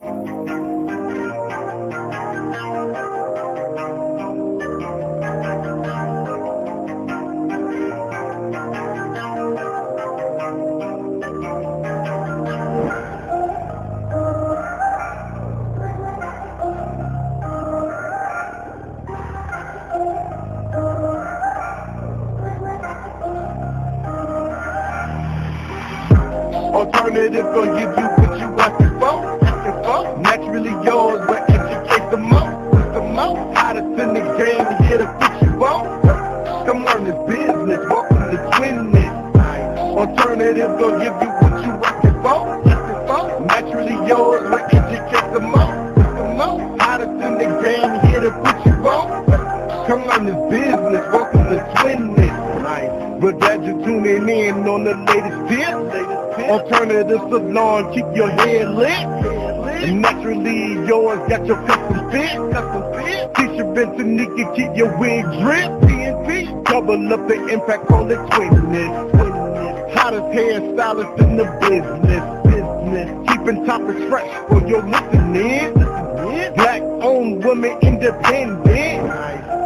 Alternative gonna give you what you asking for. Naturally yours, but educate the most. Hottest in the game, here to put you on. Come learn this business, welcome to Twinness. Alternative gonna give you what you asking for. Naturally yours, but educate the most. Hottest in the game, here to put you on. Come learn this business, welcome to Twinness. We're glad you're tuning in on the latest tip. Alternative salon, keep your head lit. And naturally yours got your custom fit. Teacher Vince and Nikki, keep your wig drip. TNT, double up the impact, call it Twinness. Hottest hairstylist in the business. Keeping topics fresh for your listening. Black owned woman independent.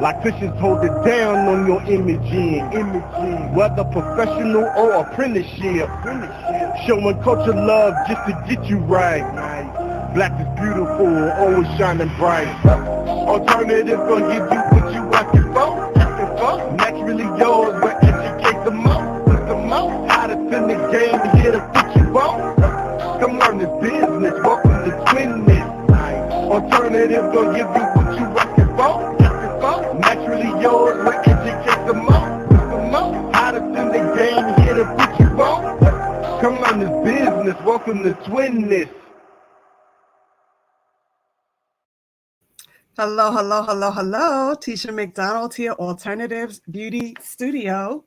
Like fishes hold it down on your imaging. Whether professional or apprenticeship. Showing culture love just to get you right. Black is beautiful, always shining bright. Alternative gonna give you what you asking for. Naturally yours, but educate the most. Hottest in the game, here to put you on. Come learn this business, welcome to Twinness. Alternative gonna give you what you asking for. Naturally yours, but educate the most. Hottest in the game, here to put you on. Come learn this business, welcome to Twinness. Hello. Tisha McDonald here, Alternatives Beauty Studio.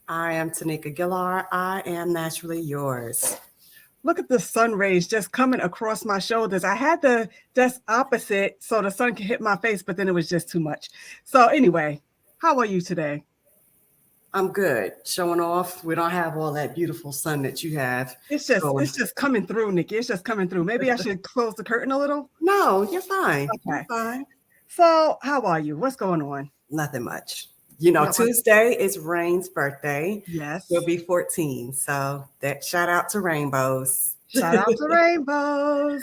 I am Tanika Gillar. I am naturally yours. Look at the sun rays just coming across my shoulders. I had the desk opposite so the sun could hit my face, but then it was just too much. So anyway, how are you today? I'm good. Showing off. We don't have all that beautiful sun that you have. It's just coming through, Nikki. It's just coming through. Maybe I should close the curtain a little? No, you're fine. Okay. You're fine. So how are you? What's going on? Nothing much. Tuesday is Rain's birthday. Yes. She'll be 14. So that shout out to rainbows. Shout out to rainbows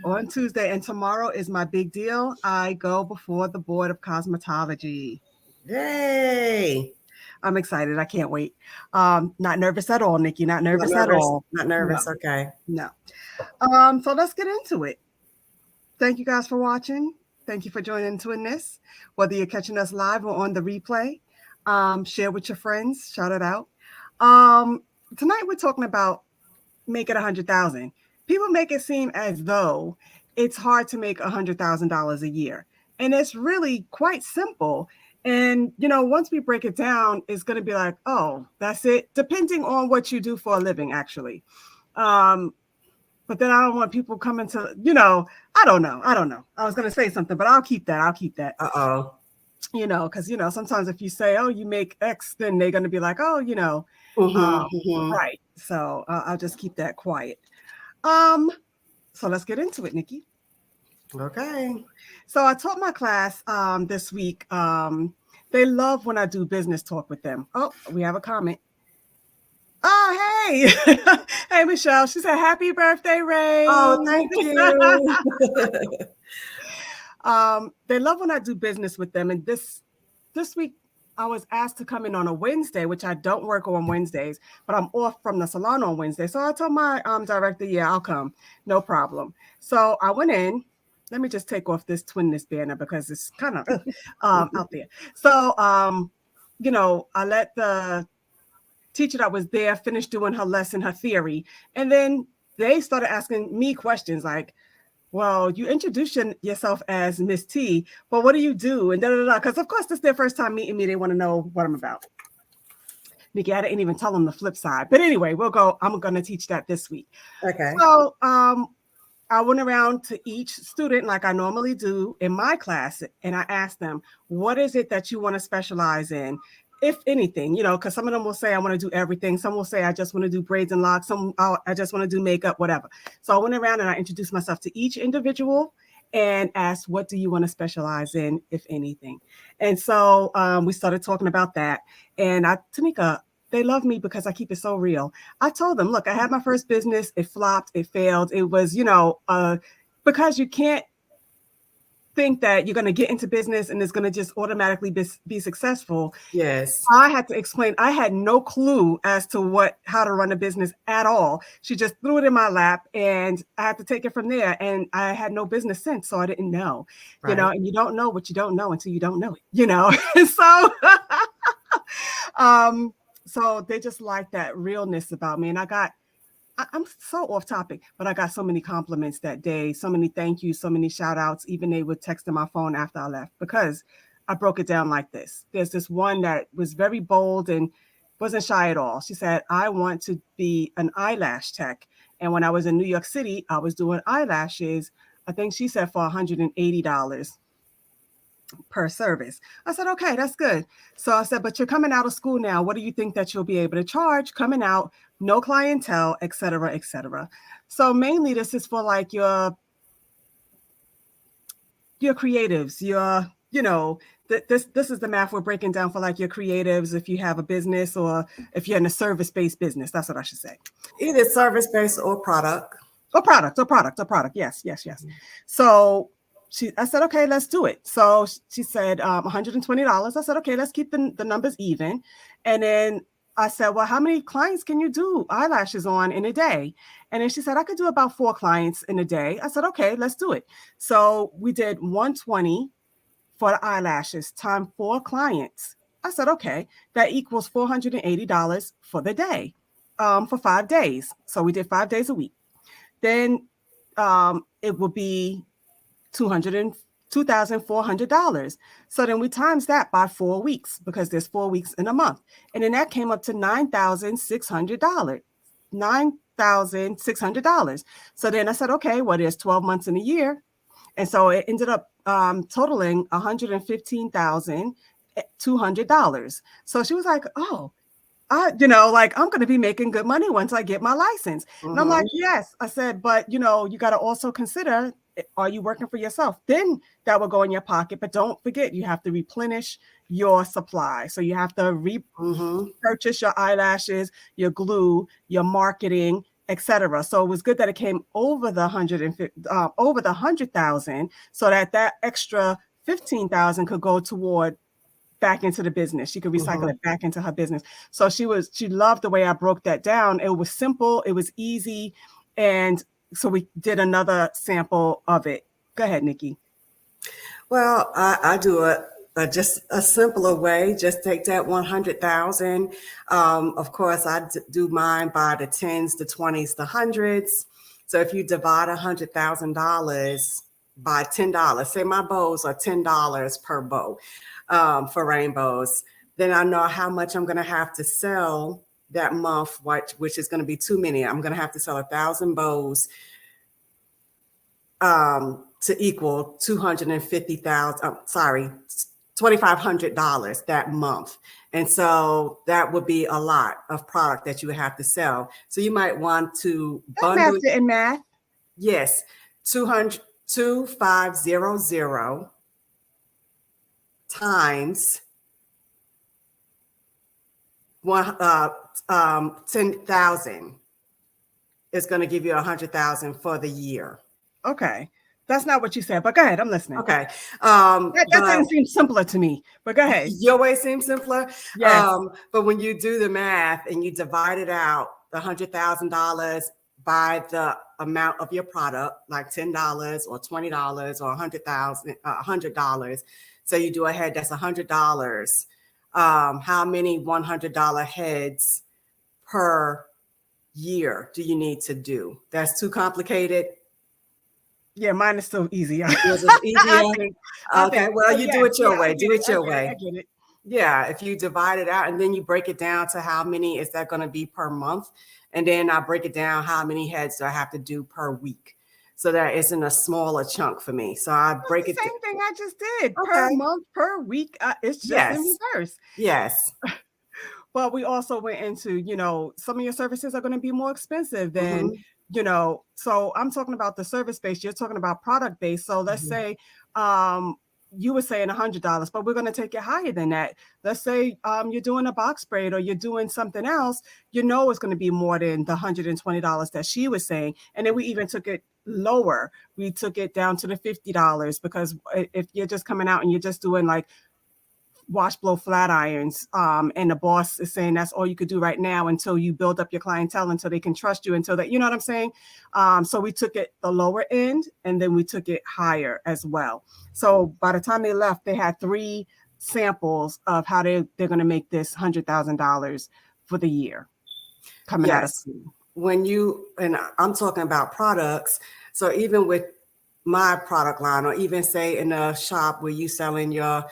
on Tuesday. And tomorrow is my big deal. I go before the Board of Cosmetology. Yay. I'm excited. I can't wait. Not nervous at all, Nikki. Not nervous at all. Not nervous. No. Okay. No. So let's get into it. Thank you guys for watching. Thank you for joining Twinness. Whether you're catching us live or on the replay, share with your friends. Shout it out. Tonight we're talking about making $100,000. People make it seem as though it's hard to make $100,000 a year, and it's really quite simple. And once we break it down, it's going to be like, oh, that's it. Depending on what you do for a living, actually. But then I don't want people coming to, I don't know. I was going to say something, but I'll keep that. Uh-oh. Because, sometimes if you say, oh, you make X, then they're going to be like, oh, right. So I'll just keep that quiet. So let's get into it, Nikki. Okay. So I taught my class this week. They love when I do business talk with them. Oh, we have a comment. Oh, hey. Hey, Michelle. She said, happy birthday, Ray. Oh, thank you. They love when I do business with them. And this week, I was asked to come in on a Wednesday, which I don't work on Wednesdays, but I'm off from the salon on Wednesday. So I told my director, yeah, I'll come. No problem. So I went in. Let me just take off this Twinness banner because it's kind of out there. So, I let the teacher that was there finish doing her lesson, her theory. And then they started asking me questions like, well, you introduce yourself as Miss T, but what do you do? And da-da-da-da. Because, of course, this is their first time meeting me. They want to know what I'm about. Nikki, I didn't even tell them the flip side. But anyway, I'm going to teach that this week. Okay. So, I went around to each student like I normally do in my class, and I asked them, what is it that you want to specialize in? if anything, because some of them will say I want to do everything. Some will say I just want to do braids and locks. Some I just want to do makeup, whatever. So I went around and I introduced myself to each individual and asked, what do you want to specialize in, if anything? And so we started talking about that. And Tanika, they love me because I keep it so real. I told them, look, I had my first business. It flopped. It failed. It was, because you can't think that you're going to get into business and it's going to just automatically be successful. Yes. I had to explain. I had no clue as to how to run a business at all. She just threw it in my lap and I had to take it from there. And I had no business sense, so I didn't know, Right. and you don't know what you don't know until you don't know it, so they just like that realness about me. And I'm so off topic, but I got so many compliments that day, so many thank yous, so many shout outs. Even they would text on my phone after I left because I broke it down like this. There's this one that was very bold and wasn't shy at all. She said, I want to be an eyelash tech. And when I was in New York City, I was doing eyelashes. I think she said for $180 per service. I said, okay, that's good. So I said, but you're coming out of school now. What do you think that you'll be able to charge coming out? No clientele, et cetera, et cetera. So mainly this is for like your creatives, this is the math we're breaking down for like your creatives. If you have a business or if you're in a service-based business, that's what I should say. Either service-based or product. Or product. Yes. So I said, okay, let's do it. So she said $120. I said, okay, let's keep the numbers even. And then I said, well, how many clients can you do eyelashes on in a day? And then she said, I could do about 4 clients in a day. I said, okay, let's do it. So we did 120 for the eyelashes times 4 clients. I said, okay, that equals $480 for the day, for 5 days. So we did 5 days a week. Then it will be $2,400. So then we times that by 4 weeks because there's 4 weeks in a month. And then that came up to $9,600. $9,600. So then I said, okay, well, there's 12 months in a year. And so it ended up totaling $115,200. So she was like, oh, I'm going to be making good money once I get my license. Mm-hmm. And I'm like, yes. I said, but, you got to also consider, are you working for yourself? Then that will go in your pocket. But don't forget, you have to replenish your supply. So you have to purchase your eyelashes, your glue, your marketing, etc. So it was good that it came over the 100,000, so that extra 15,000 could go toward back into the business. She could recycle it back into her business. So she loved the way I broke that down. It was simple. It was easy. And so we did another sample of it. Go ahead, Nikki. Well, I do just a simpler way. Just take that 100,000. Of course, I do mine by the 10s, the 20s, the hundreds. So if you divide $100,000 by $10, say my bows are $10 per bow for rainbows, then I know how much I'm going to have to sell that month, which is going to be too many. I'm going to have to sell 1,000 bows to equal $250,000, that month. And so that would be a lot of product that you would have to sell. So you might want to bundle it in math. Yes. 2,500 times 10,000 is going to give you 100,000 for the year. Okay. That's not what you said, but go ahead. I'm listening. Okay. That didn't seem simpler to me, but go ahead. Your way seems simpler. Yes. But when you do the math and you divide it out, the $100,000 by the amount of your product, like $10 or $20 or $100, so you do a head, that's $100. How many $100 heads per year do you need to do? That's too complicated. Yeah, mine is so easy. Yours is easier. Okay, well, you do it your way. Do it your way. I get it. Yeah, if you divide it out and then you break it down to how many is that going to be per month, and then I break it down how many heads do I have to do per week. so that it's in a smaller chunk for me. So I That's break the it. same thing I just did per Okay. month, per week. It's just in Yes. reverse. Yes. But we also went into, some of your services are going to be more expensive than, Mm-hmm. so I'm talking about the service based, you're talking about product based. So let's Mm-hmm. say you were saying $100, but we're going to take it higher than that. Let's say you're doing a box braid or you're doing something else, it's going to be more than the $120 that she was saying. And then we even took it lower. We took it down to the $50 because if you're just coming out and you're just doing like wash blow flat irons and the boss is saying that's all you could do right now until you build up your clientele, until they can trust you, until that, you know what I'm saying. So we took it the lower end and then we took it higher as well. So by the time they left, they had 3 samples of how they're going to make this $100,000 for the year coming out of Yes. school. And I'm talking about products. So even with my product line, or even say in a shop where you selling your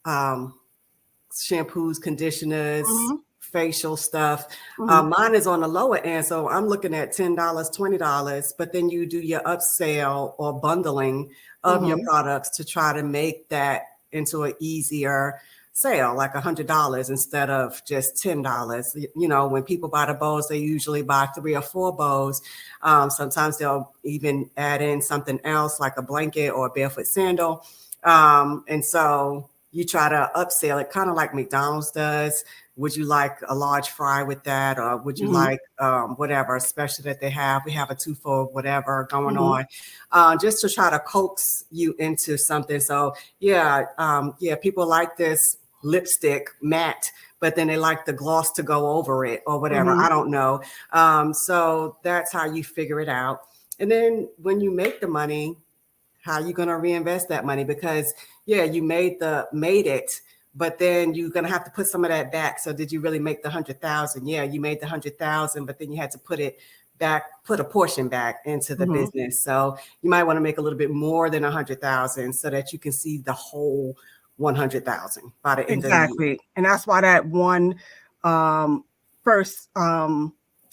shampoos, conditioners, Mm-hmm. facial stuff. Mm-hmm. Mine is on the lower end. So I'm looking at $10, $20, but then you do your upsell or bundling of your Mm-hmm. products to try to make that into an easier sale, like $100 instead of just $10. When people buy the bows, they usually buy 3 or 4 bows. Sometimes they'll even add in something else like a blanket or a barefoot sandal. And so you try to upsell it, kind of like McDonald's does. Would you like a large fry with that? Or would you Mm-hmm. like whatever special that they have? We have a 2 for whatever going Mm-hmm. on, just to try to coax you into something. So yeah, people like this lipstick matte, but then they like the gloss to go over it or whatever. Mm-hmm. I don't know. So that's how you figure it out. And then when you make the money, how are you going to reinvest that money? Because you made it, but then you're going to have to put some of that back. So did you really make the 100,000? Yeah, you made the 100,000, but then you had to put a portion back into the Mm-hmm. business. So you might want to make a little bit more than 100,000 so that you can see the whole 100,000 by the end of the year. Exactly. And that's why that one first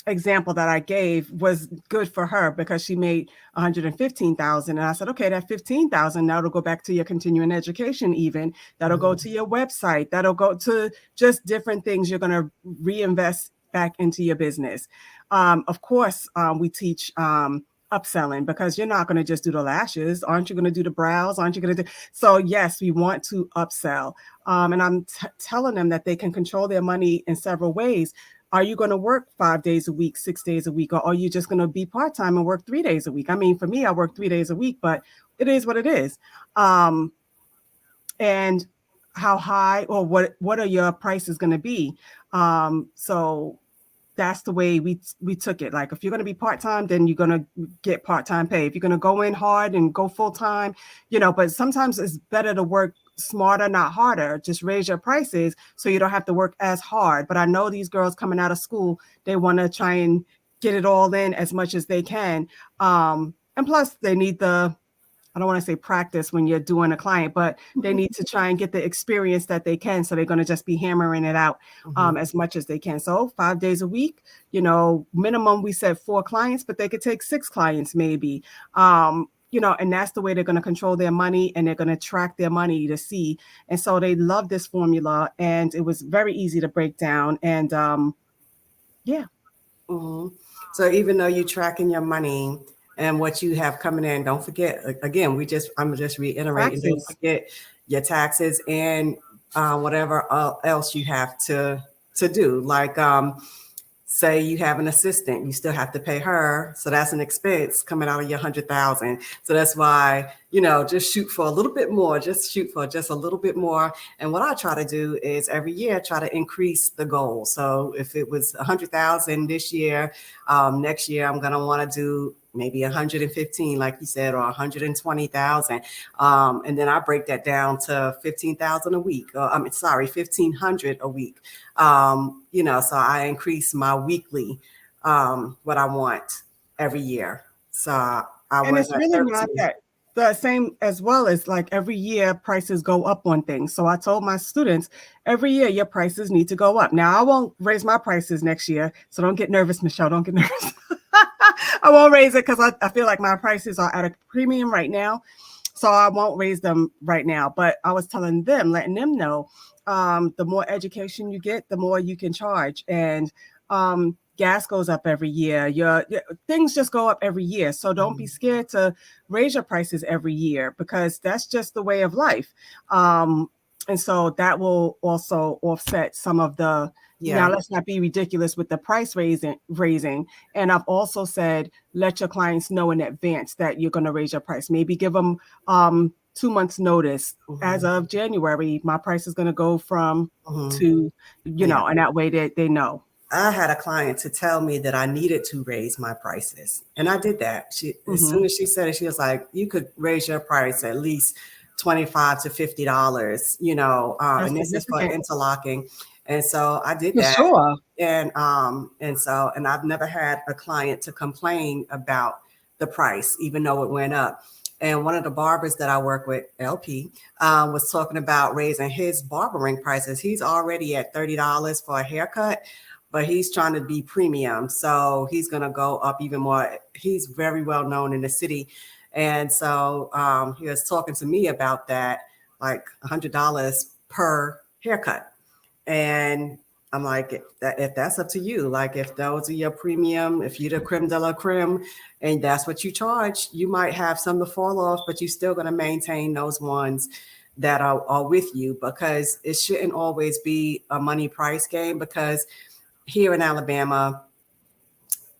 example that I gave was good for her, because she made 115,000. And I said, okay, that 15,000, that'll go back to your continuing education, even that'll go to your website, that'll go to just different things you're going to reinvest back into your business. Of course, we teach upselling, because you're not going to just do the lashes. Aren't you going to do the brows? Aren't you going to do? So yes, we want to upsell. And I'm telling them that they can control their money in several ways. Are you going to work 5 days a week, 6 days a week, or are you just going to be part-time and work 3 days a week? I mean, for me, I work 3 days a week, but it is what it is. And how high, or what are your prices going to be? So that's the way we took it. Like, if you're going to be part-time, then you're going to get part-time pay. If you're going to go in hard and go full-time, but sometimes it's better to work smarter, not harder. Just raise your prices so you don't have to work as hard. But I know these girls coming out of school, they want to try and get it all in as much as they can. And plus they need I don't want to say practice when you're doing a client, but they need to try and get the experience that they can. So they're going to just be hammering it out as much as they can. So 5 days a week, minimum, we said 4 clients, but they could take 6 clients maybe. And that's the way they're going to control their money, and they're going to track their money to see. And so they love this formula, and it was very easy to break down. And yeah. Mm-hmm. So even though you're tracking your money and what you have coming in, don't forget, again, I'm just reiterating, don't forget your taxes and whatever else you have to do. Like, say you have an assistant, you still have to pay her. So that's an expense coming out of your 100,000. So that's why, just shoot for a little bit more, just shoot for just a little bit more. And what I try to do is every year, try to increase the goal. So if it was 100,000 this year, next year, I'm going to want to do maybe 115, like you said, or 120,000. And then I break that down to 15,000 a week. 1,500 a week. So I increase my weekly, what I want every year. So And it's really not that the same as well as, like, every year prices go up on things. So I told my students, every year your prices need to go up. Now, I won't raise my prices next year. So don't get nervous, Michelle. Don't get nervous. I won't raise it because I feel like my prices are at a premium right now. So I won't raise them right now. But I was telling them, letting them know, the more education you get, the more you can charge. And gas goes up every year. Your things just go up every year. So don't be scared to raise your prices every year, because that's just the way of life. And so that will also offset some of the, Yeah. now let's not be ridiculous with the price raising. And I've also said, let your clients know in advance that you're going to raise your price. Maybe give them 2 months notice. As of January, my price is going to go from to, Yeah. and that way they know. I had a client to tell me that I needed to raise my prices, and I did that. As soon as she said it, she was like, "You could raise your price at least $25 to $50, That's and this is for significant. interlocking." And so I did For that, sure. and I've never had a client to complain about the price, even though it went up. And one of the barbers that I work with, LP, was talking about raising his barbering prices. He's already at $30 for a haircut, but he's trying to be premium. So he's going to go up even more. He's very well known in the city. And so he was talking to me about that, like $100 per haircut. And I'm like, if that's up to you, like if those are your premium, if you're the creme de la creme and that's what you charge, you might have some to fall off, but you're still going to maintain those ones that are with you, because it shouldn't always be a money price game. Because here in Alabama,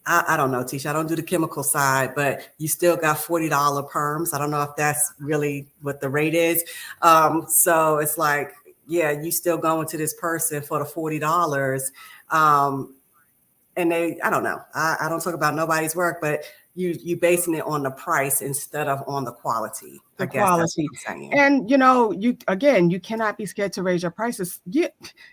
I don't know, Tisha, I don't do the chemical side, but you still got $40 perms. I don't know if that's really what the rate is. So it's like, yeah, you still going to this person for the $40. And I don't know. I don't talk about nobody's work, but you basing it on the price instead of on the quality. The I guess that's quality. what I'm saying. And you cannot be scared to raise your prices.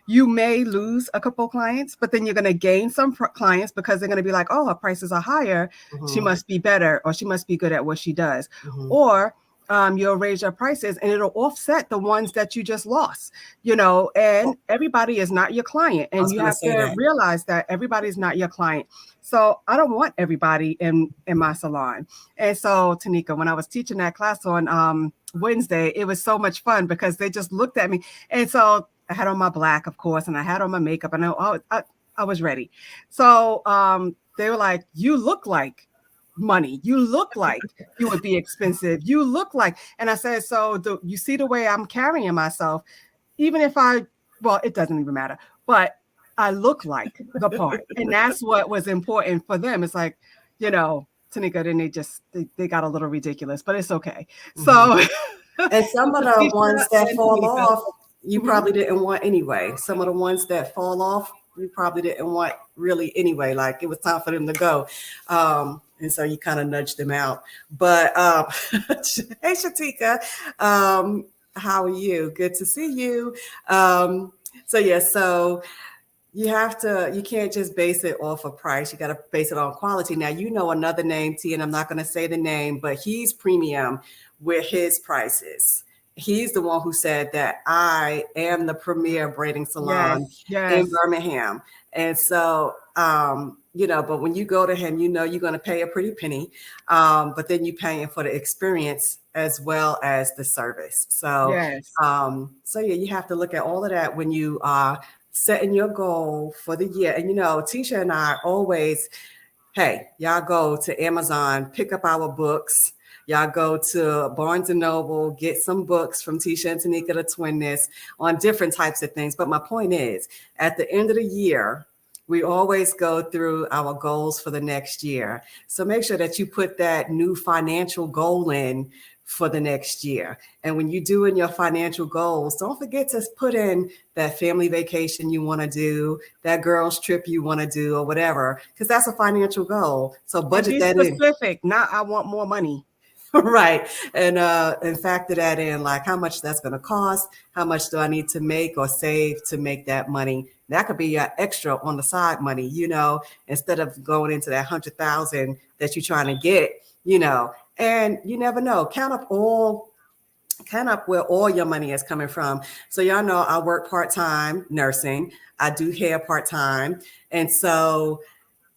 You may lose a couple clients, but then you're going to gain some clients, because they're going to be like, oh, her prices are higher. She must be better, or she must be good at what she does. Or you'll raise your prices and it'll offset the ones that you just lost, and everybody is not your client. And you have to realize that everybody's not your client. So I don't want everybody in my salon. And so, Tanika, when I was teaching that class on Wednesday, it was so much fun because they just looked at me. And so I had on my black, of course, and I had on my makeup, and I was ready. So they were like, you look like money. You look like you would be expensive. You look like, and I said, so you see the way I'm carrying myself, even if well, it doesn't even matter, but I look like the part. And that's what was important for them. It's like, Tanika, then they got a little ridiculous, but it's okay. So, and some of the ones that fall off, you probably didn't want anyway. Some of the ones that fall off, you probably didn't want really anyway. Like it was time for them to go. And so you kind of nudged them out. But hey, Shatika, how are you? Good to see you. So you can't just base it off of price. You got to base it on quality. Now, another name, T, and I'm not going to say the name, but he's premium with his prices. He's the one who said that I am the premier braiding salon in Birmingham. And so, but when you go to him, you're going to pay a pretty penny, but then you're paying for the experience as well as the service. So, you have to look at all of that when you are setting your goal for the year. And, Tisha and I always, hey, y'all go to Amazon, pick up our books. Y'all go to Barnes & Noble, get some books from Tisha and Tanika, the Twinness, on different types of things. But my point is, at the end of the year, we always go through our goals for the next year. So make sure that you put that new financial goal in for the next year. And when you're doing your financial goals, don't forget to put in that family vacation you want to do, that girl's trip you want to do, or whatever, because that's a financial goal. So budget that in. Specific, not I want more money. Right. And factor that in, like how much that's going to cost, how much do I need to make or save to make that money. That could be your extra on the side money, instead of going into that 100,000 that you're trying to get, and you never know. Count up where all your money is coming from. So y'all know I work part-time nursing. I do hair part-time. And so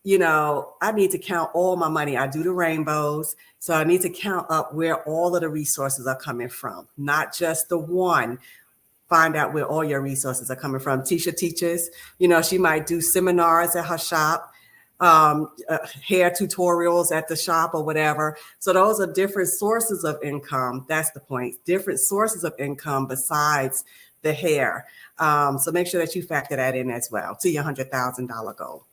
I need to count all my money. I do the rainbows. So I need to count up where all of the resources are coming from, not just the one. Find out where all your resources are coming from. Tisha teaches, she might do seminars at her shop, hair tutorials at the shop or whatever. So those are different sources of income. That's the point. Different sources of income besides the hair. So make sure that you factor that in as well to your $100,000 goal.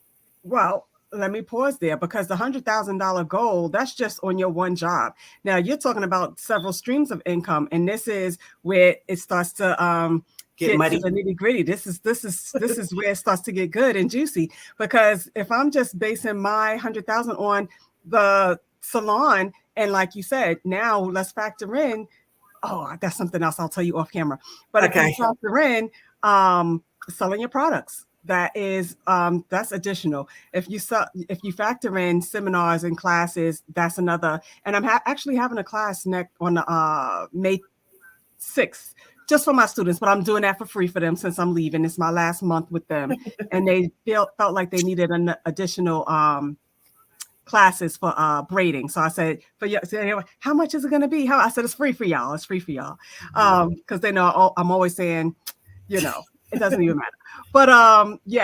Well, let me pause there, because the $100,000 goal, that's just on your one job. Now you're talking about several streams of income, and this is where it starts to get muddy. to the nitty gritty. This is where it starts to get good and juicy. Because if I'm just basing my 100,000 on the salon, and like you said, now let's factor in. Oh, that's something else I'll tell you off camera. But Okay. if you factor in selling your products, that is that's additional. If you factor in seminars and classes, that's another. And I'm actually having a class next on May 6th, just for my students, but I'm doing that for free for them since I'm leaving. It's my last month with them, and they felt like they needed an additional classes for braiding. So I said, how much is it going to be? I said, it's free for y'all. It's free for y'all. Because they know I'm always saying, it doesn't even matter. But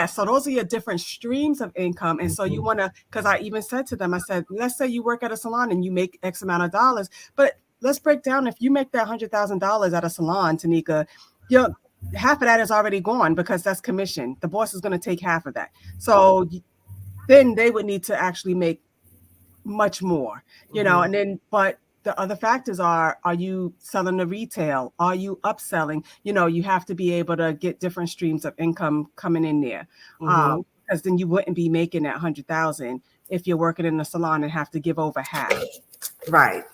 so those are your different streams of income. And so you want to, because I even said to them, I said, let's say you work at a salon and you make X amount of dollars, but let's break down, if you make that $100,000 at a salon, Tanika, half of that is already gone because that's commission. The boss is going to take half of that. So then they would need to actually make much more, and then, but the other factors are you selling the retail? Are you upselling? You have to be able to get different streams of income coming in there. Because then you wouldn't be making that 100,000 if you're working in a salon and have to give over half. Right.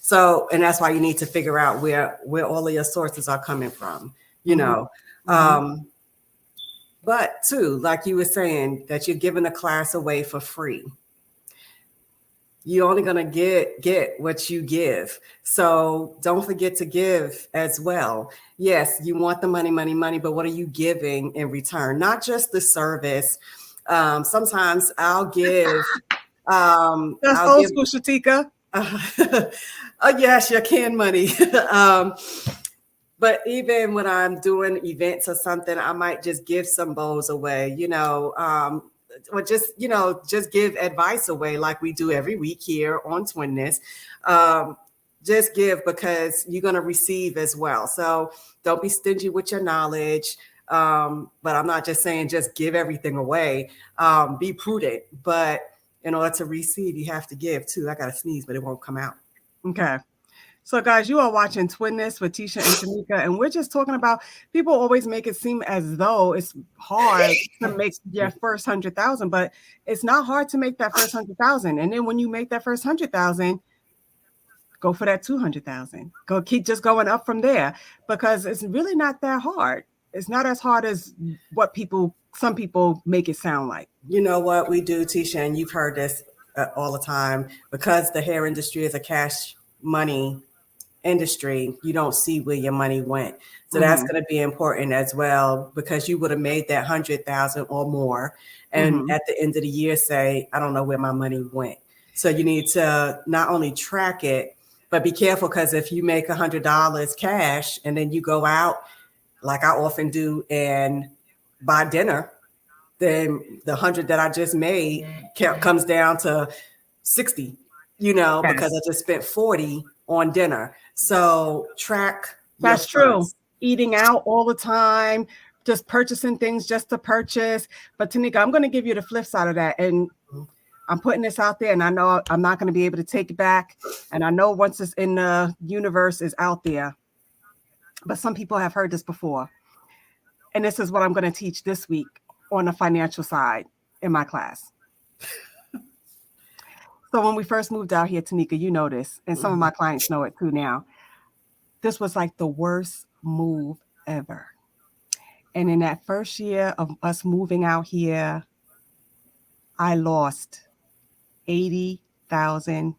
So, and that's why you need to figure out where all of your sources are coming from, But too, like you were saying, that you're giving a class away for free. You're only going to get what you give. So don't forget to give as well. Yes, you want the money, but what are you giving in return? Not just the service. Sometimes I'll give. That's old school, Shatika. Oh, yes, your canned money. But even when I'm doing events or something, I might just give some bowls away, or just give advice away like we do every week here on Twinness. Just give, because you're going to receive as well. So don't be stingy with your knowledge. But I'm not just saying just give everything away. Be prudent. But in order to receive, you have to give too. I got to sneeze, but it won't come out. Okay. So guys, you are watching Twinness with Tisha and Tanika, and we're just talking about, people always make it seem as though it's hard to make your first 100,000, but it's not hard to make that first 100,000. And then when you make that first 100,000, go for that 200,000. Go keep just going up from there, because it's really not that hard. It's not as hard as what some people make it sound like. You know what we do, Tisha, and you've heard this all the time, because the hair industry is a cash money industry, you don't see where your money went. So that's going to be important as well, because you would have made that 100,000 or more. And at the end of the year, say, I don't know where my money went. So you need to not only track it, but be careful, because if you make $100 cash and then you go out, like I often do, and buy dinner, then the 100 that I just made comes down to 60, because I just spent 40 on dinner. So track. That's true. Eating out all the time, just purchasing things just to purchase. But Tanika, I'm going to give you the flip side of that. And I'm putting this out there, and I know I'm not going to be able to take it back. And I know once it's in the universe, is out there. But some people have heard this before. And this is what I'm going to teach this week on the financial side in my class. So when we first moved out here, Tanika, you know this, and some of my clients know it too now. This was like the worst move ever. And in that first year of us moving out here, I lost $80,000.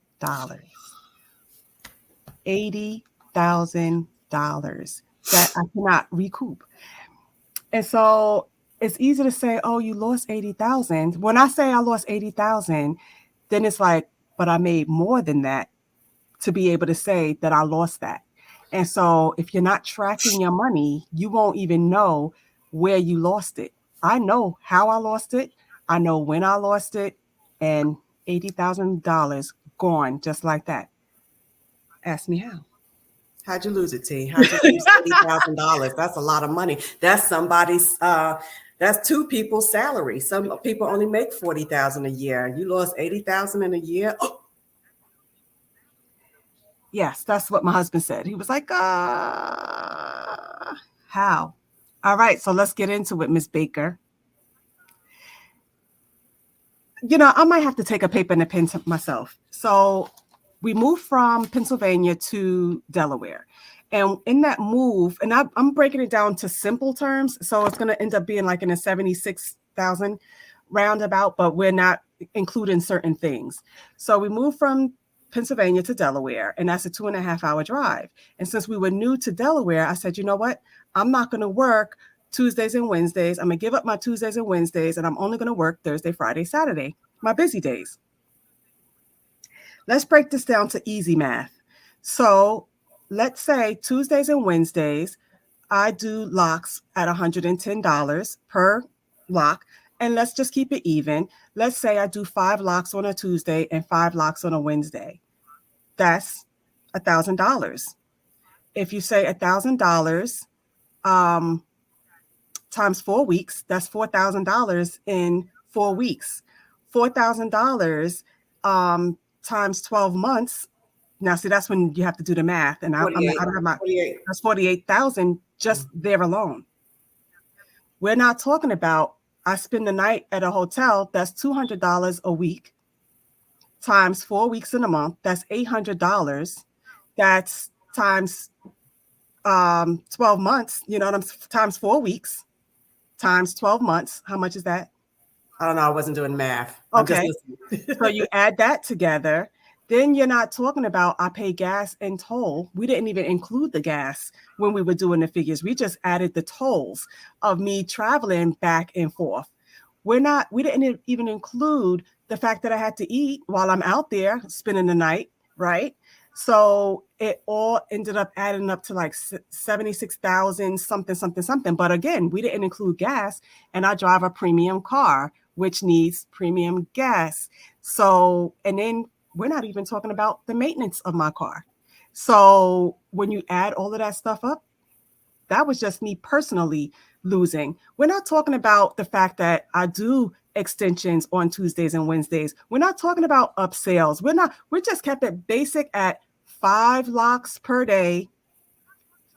$80,000 that I cannot recoup. And so it's easy to say, oh, you lost 80,000. When I say I lost 80,000, then it's like, but I made more than that to be able to say that I lost that. And so if you're not tracking your money, you won't even know where you lost it. I know how I lost it. I know when I lost it, and $80,000 gone just like that. Ask me how. How'd you lose it, T? How'd you lose $80,000? That's a lot of money. That's somebody's. That's two people's salary. Some people only make 40,000 a year. You lost 80,000 in a year. Oh. Yes, that's what my husband said. He was like, how? All right, so let's get into it, Miss Baker. I might have to take a paper and a pen to myself. So we moved from Pennsylvania to Delaware. And in that move, and I'm breaking it down to simple terms, so it's going to end up being like in a 76,000 roundabout, but we're not including certain things. So we moved from Pennsylvania to Delaware, and that's a 2.5-hour drive. And since we were new to Delaware, I said, you know what? I'm not going to work Tuesdays and Wednesdays. I'm going to give up my Tuesdays and Wednesdays, and I'm only going to work Thursday, Friday, Saturday, my busy days. Let's break this down to easy math. So let's say Tuesdays and Wednesdays, I do locks at $110 per lock. And let's just keep it even. Let's say I do 5 locks on a Tuesday and 5 locks on a Wednesday. That's $1,000. If you say $1,000 times 4 weeks, that's $4,000 in 4 weeks. $4,000 times 12 months. Now, see, that's when you have to do the math. And I don't have my, that's 48,000 just there alone. We're not talking about, I spend the night at a hotel, that's $200 a week times 4 weeks in a month. That's $800. That's times 12 months, times 4 weeks, times 12 months. How much is that? I don't know. I wasn't doing math. Okay. So you add that together. Then you're not talking about I pay gas and toll. We didn't even include the gas when we were doing the figures. We just added the tolls of me traveling back and forth. We didn't even include the fact that I had to eat while I'm out there spending the night, right? So it all ended up adding up to like 76,000 something. But again, we didn't include gas, and I drive a premium car, which needs premium gas. So, and then we're not even talking about the maintenance of my car. So when you add all of that stuff up, that was just me personally losing. We're not talking about the fact that I do extensions on Tuesdays and Wednesdays. We're not talking about upsells. We just kept it basic at 5 locks per day,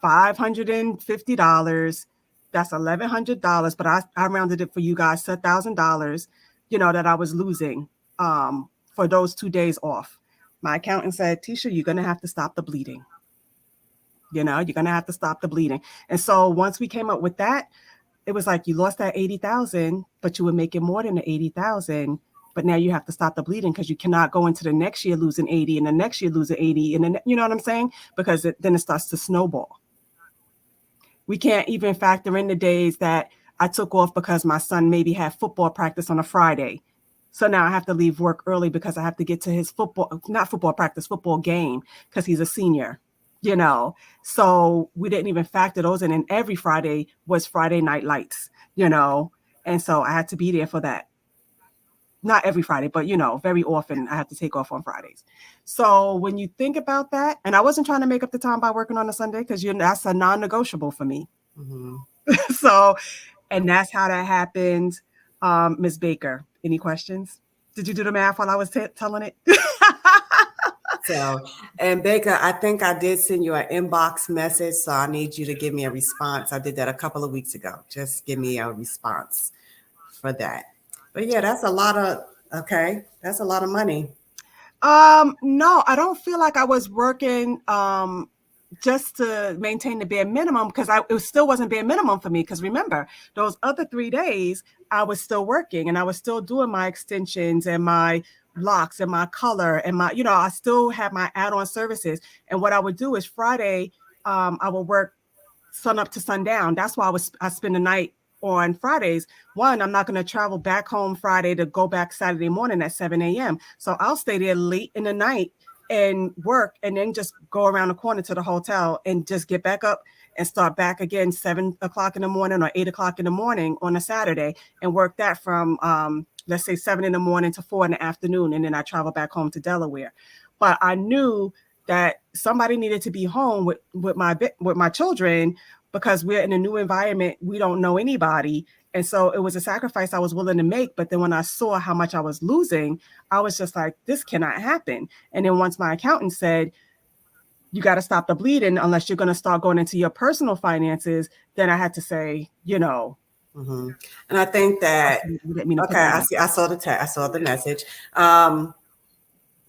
$550. That's $1,100. But I rounded it for you guys to $1,000, that I was losing for those 2 days off. My accountant said, Tisha, you're going to have to stop the bleeding. You're going to have to stop the bleeding. And so once we came up with that, it was like you lost that 80,000, but you were making more than the 80,000. But now you have to stop the bleeding because you cannot go into the next year losing 80 and the next year losing 80. And then, you know what I'm saying? Because then it starts to snowball. We can't even factor in the days that I took off because my son maybe had football practice on a Friday. So now I have to leave work early because I have to get to his football game because he's a senior, So we didn't even factor those in. And every Friday was Friday night lights, And so I had to be there for that. Not every Friday, but, very often I have to take off on Fridays. So when you think about that, and I wasn't trying to make up the time by working on a Sunday because that's a non-negotiable for me. Mm-hmm. So, and that's how that happened. Ms. Baker, any questions? Did you do the math while I was telling it? So, and Baker, I think I did send you an inbox message, so I need you to give me a response. I did that a couple of weeks ago. Just give me a response for that. But yeah, that's a lot of money. No, I don't feel like I was working just to maintain the bare minimum because it still wasn't bare minimum for me. Because remember, those other 3 days, I was still working and I was still doing my extensions and my locks and my color and my, I still have my add-on services. And what I would do is Friday, I would work sun up to sundown. That's why I spend the night on Fridays. One, I'm not going to travel back home Friday to go back Saturday morning at 7 a.m. So I'll stay there late in the night and work and then just go around the corner to the hotel and just get back up and start back again 7 o'clock in the morning or 8 o'clock in the morning on a Saturday and work that from, let's say 7 in the morning to 4 in the afternoon. And then I travel back home to Delaware. But I knew that somebody needed to be home with my children because we're in a new environment. We don't know anybody. And so it was a sacrifice I was willing to make. But then when I saw how much I was losing, I was just like, this cannot happen. And then once my accountant said, you got to stop the bleeding unless you're going to start going into your personal finances, then I had to say, Mm-hmm. And I think that, okay, I saw the message.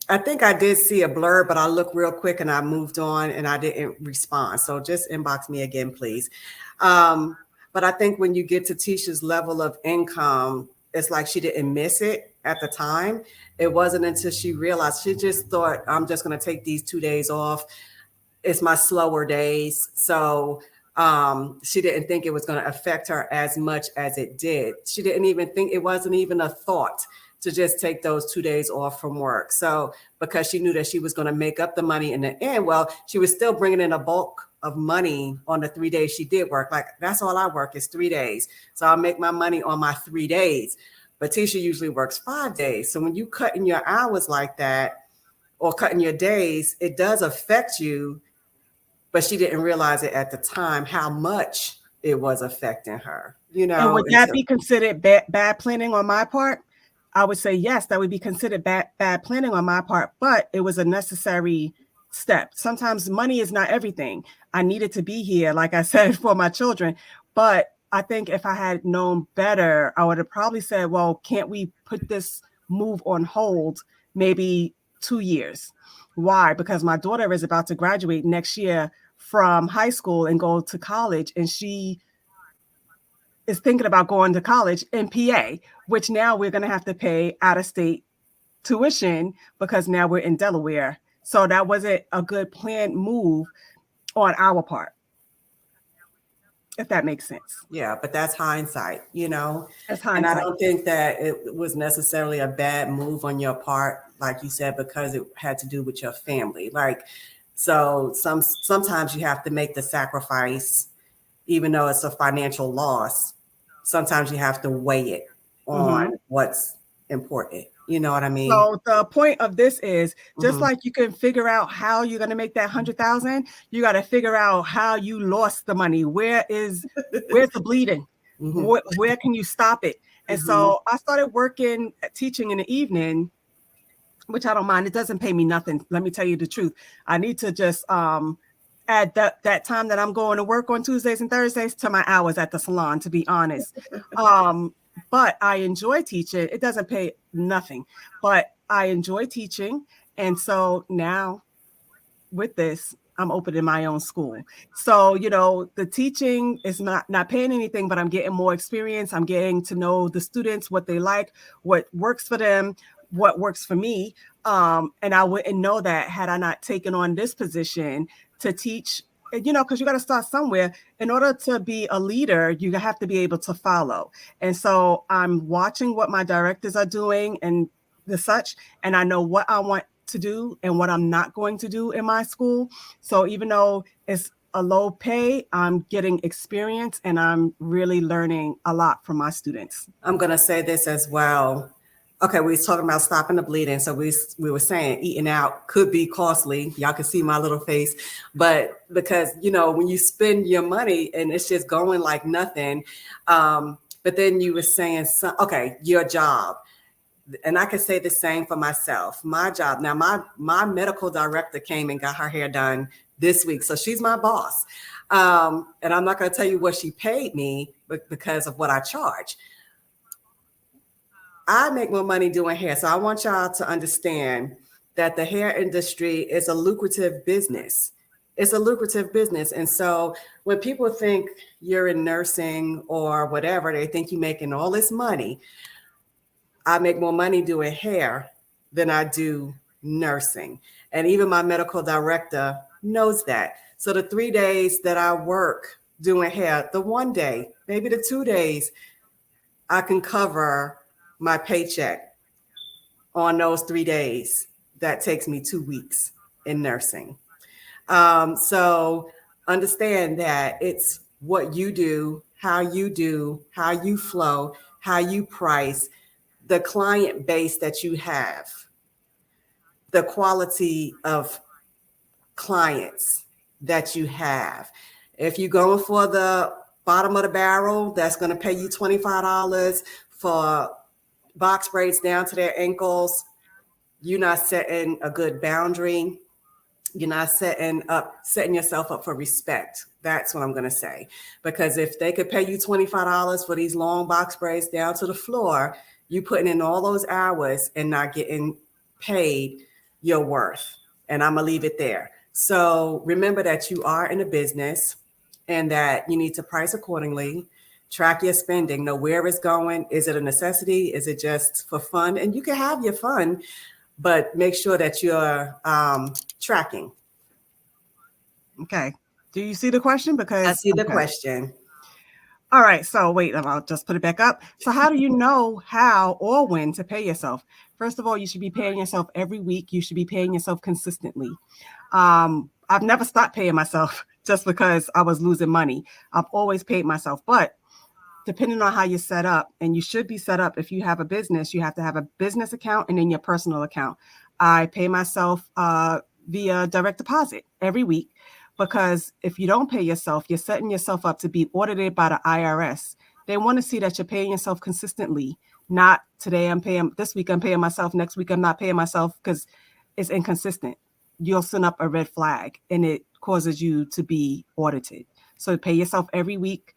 I think I did see a blurb, but I looked real quick and I moved on and I didn't respond. So just inbox me again, please. But I think when you get to Tisha's level of income, it's like she didn't miss it at the time. It wasn't until she realized, she just thought, I'm just going to take these 2 days off. It's my slower days. So she didn't think it was going to affect her as much as it did. She didn't even think, it wasn't even a thought to just take those 2 days off from work. So because she knew that she was going to make up the money in the end, well, she was still bringing in a bulk of money on the 3 days she did work. Like, that's all I work is 3 days. So I'll make my money on my 3 days. But Tisha usually works 5 days. So when you cut in your hours like that or cutting your days, it does affect you. But she didn't realize it at the time, how much it was affecting her. And would that be considered bad planning on my part? I would say yes, that would be considered bad planning on my part, but it was a necessary step. Sometimes money is not everything. I needed to be here, like I said, for my children. But I think if I had known better, I would have probably said, well, can't we put this move on hold maybe 2 years? Why? Because my daughter is about to graduate next year from high school and go to college, and she is thinking about going to college in PA, which now we're going to have to pay out-of-state tuition because now we're in Delaware. So that wasn't a good planned move on our part, if that makes sense. Yeah, but that's hindsight, That's hindsight. And I don't think that it was necessarily a bad move on your part, like you said, because it had to do with your family. So sometimes you have to make the sacrifice, even though it's a financial loss. Sometimes you have to weigh it on what's important. You know what I mean? So the point of this is just like you can figure out how you're going to make that 100,000, you got to figure out how you lost the money. Where's the bleeding? Where can you stop it? And so I started teaching in the evening, which I don't mind. It doesn't pay me nothing. Let me tell you the truth. I need to just add that time that I'm going to work on Tuesdays and Thursdays to my hours at the salon, to be honest. But I enjoy teaching. It doesn't pay nothing, but I enjoy teaching. And so now with this, I'm opening my own school. So, the teaching is not paying anything, but I'm getting more experience. I'm getting to know the students, what they like, what works for them, what works for me. And I wouldn't know that had I not taken on this position to teach, because you got to start somewhere. In order to be a leader, you have to be able to follow. And so I'm watching what my directors are doing and the such, and I know what I want to do and what I'm not going to do in my school. So even though it's a low pay, I'm getting experience and I'm really learning a lot from my students. I'm going to say this as well. Okay, we was talking about stopping the bleeding. So we were saying eating out could be costly. Y'all can see my little face. But because, when you spend your money and it's just going like nothing, but then you were saying, your job. And I can say the same for myself. My job. Now, my medical director came and got her hair done this week. So she's my boss. And I'm not going to tell you what she paid me because of what I charge. I make more money doing hair. So I want y'all to understand that the hair industry is a lucrative business. It's a lucrative business. And so when people think you're in nursing or whatever, they think you're making all this money. I make more money doing hair than I do nursing. And even my medical director knows that. So the 3 days that I work doing hair, the one day, maybe the 2 days, I can cover my paycheck on those 3 days. That takes me 2 weeks in nursing. So understand that it's what you do, how you flow, how you price, the client base that you have, the quality of clients that you have. If you're going for the bottom of the barrel, that's going to pay you $25 for box braids down to their ankles. You're not setting a good boundary. You're not setting yourself up for respect. That's what I'm going to say. Because if they could pay you $25 for these long box braids down to the floor, you putting in all those hours and not getting paid your worth. And I'm going to leave it there. So remember that you are in a business and that you need to price accordingly. Track your spending, know where it's going. Is it a necessity? Is it just for fun? And you can have your fun, but make sure that you're tracking. Okay. Do you see the question? Because I see the question. All right. So wait, I'll just put it back up. So how do you know how or when to pay yourself? First of all, you should be paying yourself every week. You should be paying yourself consistently. I've never stopped paying myself just because I was losing money. I've always paid myself, but depending on how you're set up, and you should be set up, if you have a business, you have to have a business account and then your personal account. I pay myself via direct deposit every week, because if you don't pay yourself, you're setting yourself up to be audited by the IRS. They want to see that you're paying yourself consistently, not today I'm paying, this week I'm paying myself, next week I'm not paying myself, because it's inconsistent. You'll send up a red flag and it causes you to be audited. So pay yourself every week.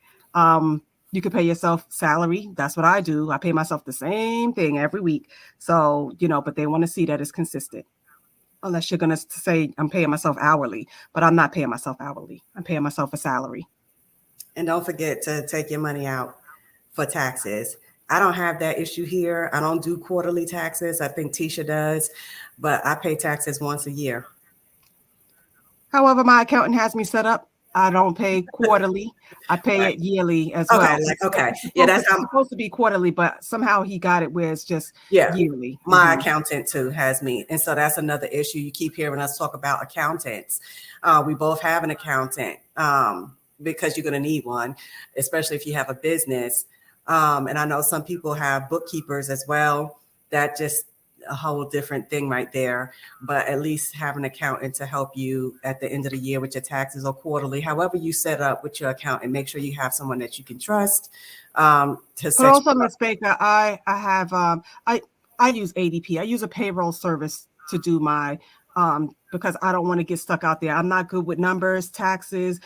You could pay yourself salary. That's what I do. I pay myself the same thing every week. So, but they want to see that it's consistent. Unless you're going to say I'm paying myself hourly, but I'm not paying myself hourly. I'm paying myself a salary. And don't forget to take your money out for taxes. I don't have that issue here. I don't do quarterly taxes. I think Tisha does, but I pay taxes once a year. However, my accountant has me set up. I don't pay quarterly. I pay it yearly as well. Okay. It's supposed to be quarterly, but somehow he got it where it's just yearly. My accountant too has me. And so that's another issue. You keep hearing us talk about accountants. We both have an accountant because you're going to need one, especially if you have a business. And I know some people have bookkeepers as well. That just a whole different thing right there, but at least have an accountant to help you at the end of the year with your taxes or quarterly, however you set up with your account, and make sure you have someone that you can trust. But also, Ms. Baker, I have I use ADP. I use a payroll service to do my because I don't want to get stuck out there. I'm not good with numbers, taxes,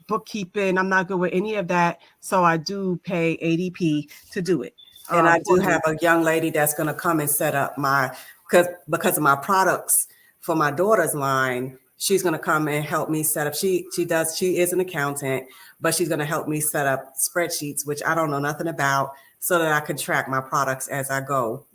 bookkeeping. I'm not good with any of that. So I do pay ADP to do it. And I do have a young lady that's going to come and set up because of my products for my daughter's line. She's going to come and help me set up. She is an accountant, but she's going to help me set up spreadsheets, which I don't know nothing about, so that I can track my products as I go,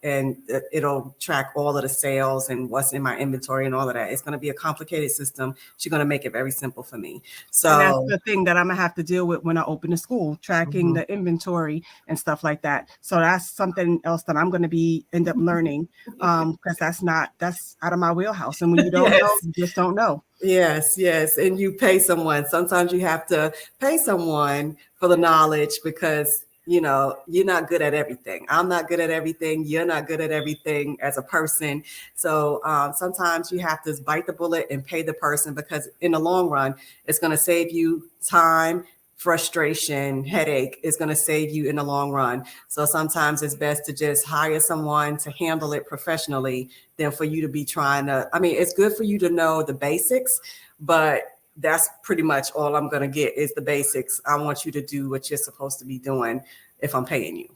and it'll track all of the sales and what's in my inventory and all of that. It's going to be a complicated system. She's going to make it very simple for me. So and that's the thing that I'm going to have to deal with when I open the school, tracking the inventory and stuff like that. So that's something else that I'm going to end up learning because that's out of my wheelhouse. And when you don't know, you just don't know. Yes. And you pay someone. Sometimes you have to pay someone for the knowledge because you're not good at everything. I'm not good at everything. You're not good at everything as a person. So sometimes you have to bite the bullet and pay the person, because in the long run, it's going to save you time, frustration, headache. Is going to save you in the long run. So sometimes it's best to just hire someone to handle it professionally than for you to be trying to. I mean, it's good for you to know the basics, but that's pretty much all I'm going to get is the basics. I want you to do what you're supposed to be doing if I'm paying you,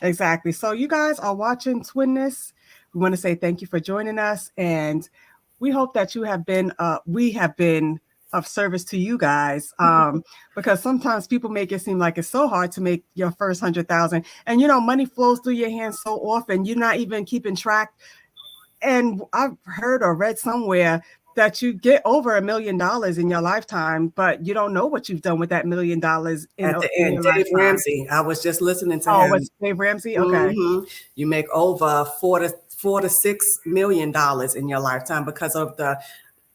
Exactly. So you guys are watching Twinness. We want to say thank you for joining us. And we hope that we have been of service to you guys, because sometimes people make it seem like it's so hard to make your first 100,000. And, money flows through your hands so often, you're not even keeping track. And I've heard or read somewhere that you get over $1 million in your lifetime, but you don't know what you've done with that $1 million At the in end, your Dave lifetime. Ramsey, I was just listening to Oh, him. what's Dave Ramsey? Okay. You make over $4 to $6 million in your lifetime because of the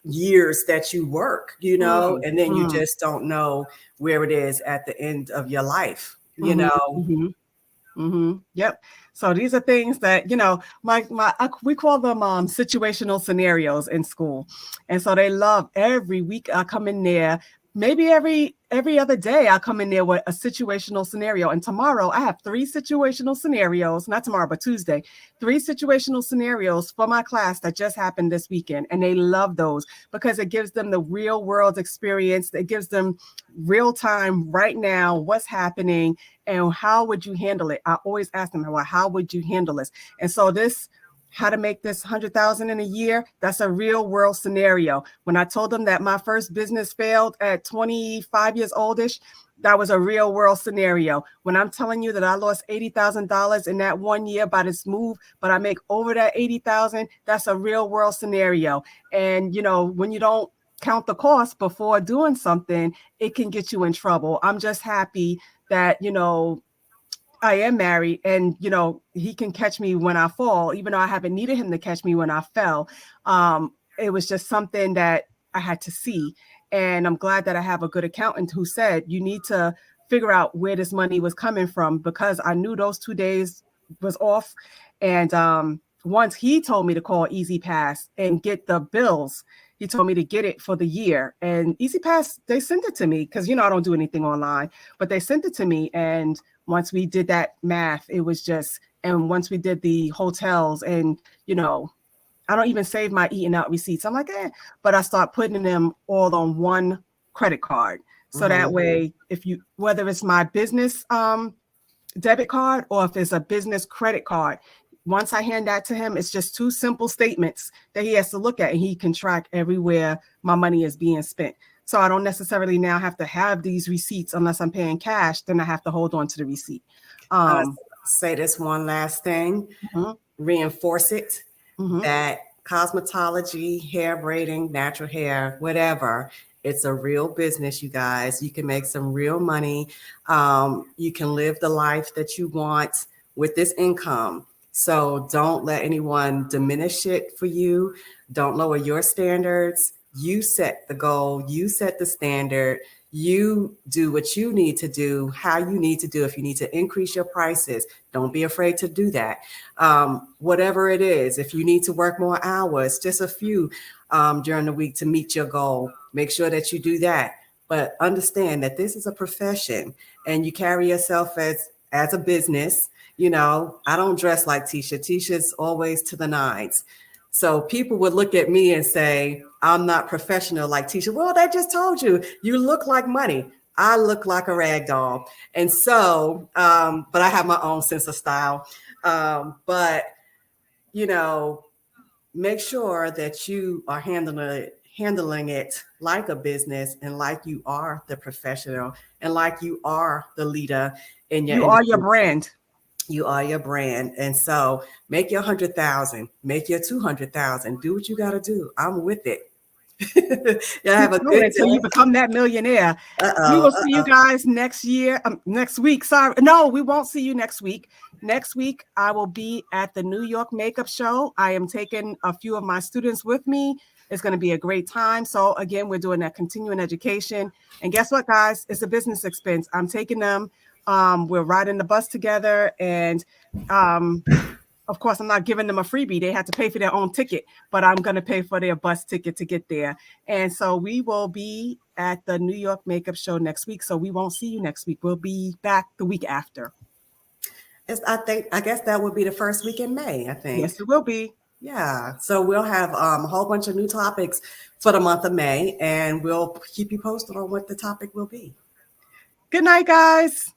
years that you work, and then you just don't know where it is at the end of your life, Yep. So these are things that, we call them situational scenarios in school. And so they love every week I come in there, maybe every other day I come in there with a situational scenario. And tomorrow I have 3 situational scenarios, not tomorrow, but Tuesday, 3 situational scenarios for my class that just happened this weekend. And they love those because it gives them the real world experience. It gives them real time right now, what's happening and how would you handle it? I always ask them, well, how would you handle this? And so how to make this 100,000 in a year, that's a real world scenario. When I told them that my first business failed at 25 years oldish, that was a real world scenario. When I'm telling you that I lost $80,000 in that 1 year by this move, but I make over that 80,000, that's a real world scenario. And, when you don't count the cost before doing something, it can get you in trouble. I'm just happy that, I am married and, he can catch me when I fall, even though I haven't needed him to catch me when I fell. It was just something that I had to see. And I'm glad that I have a good accountant who said, you need to figure out where this money was coming from, because I knew those 2 days was off. And once he told me to call Easy Pass and get the bills, he told me to get it for the year. And Easy Pass, they sent it to me because, I don't do anything online, but they sent it to me. And once we did that math, it was just, and once we did the hotels and, I don't even save my eating out receipts. I'm like, but I start putting them all on one credit card. So that way, whether it's my business debit card or if it's a business credit card, once I hand that to him, it's just 2 simple statements that he has to look at and he can track everywhere my money is being spent. So I don't necessarily now have to have these receipts unless I'm paying cash, then I have to hold on to the receipt. Say this one last thing, reinforce it, that cosmetology, hair braiding, natural hair, whatever, it's a real business, you guys. You can make some real money. You can live the life that you want with this income. So don't let anyone diminish it for you. Don't lower your standards. You set the goal, you set the standard, you do what you need to do, how you need to do. If you need to increase your prices, don't be afraid to do that. Whatever it is, if you need to work more hours, just a few during the week to meet your goal, make sure that you do that. But understand that this is a profession and you carry yourself as a business. I don't dress like Tisha. Tisha's always to the nines. So people would look at me and say, I'm not professional like Tisha. Well, they just told you, you look like money. I look like a rag doll. And so, but I have my own sense of style. But, make sure that you are handling it like a business and like you are the professional and like you are the leader in your You are your brand. You are your brand. And so make your 100,000, make your 200,000, do what you got to do. I'm with it. Have a good day. Until you become that millionaire. We will see you guys next week. Sorry. No, we won't see you next week. Next week, I will be at the New York Makeup Show. I am taking a few of my students with me. It's going to be a great time. So again, we're doing that continuing education. And guess what, guys? It's a business expense. I'm taking them. We're riding the bus together, and of course, I'm not giving them a freebie. They have to pay for their own ticket, but I'm going to pay for their bus ticket to get there. And so we will be at the New York Makeup Show next week. So we won't see you next week. We'll be back the week after. I guess that would be the first week in May, I think. Yes, it will be. Yeah. So we'll have a whole bunch of new topics for the month of May, and we'll keep you posted on what the topic will be. Good night, guys.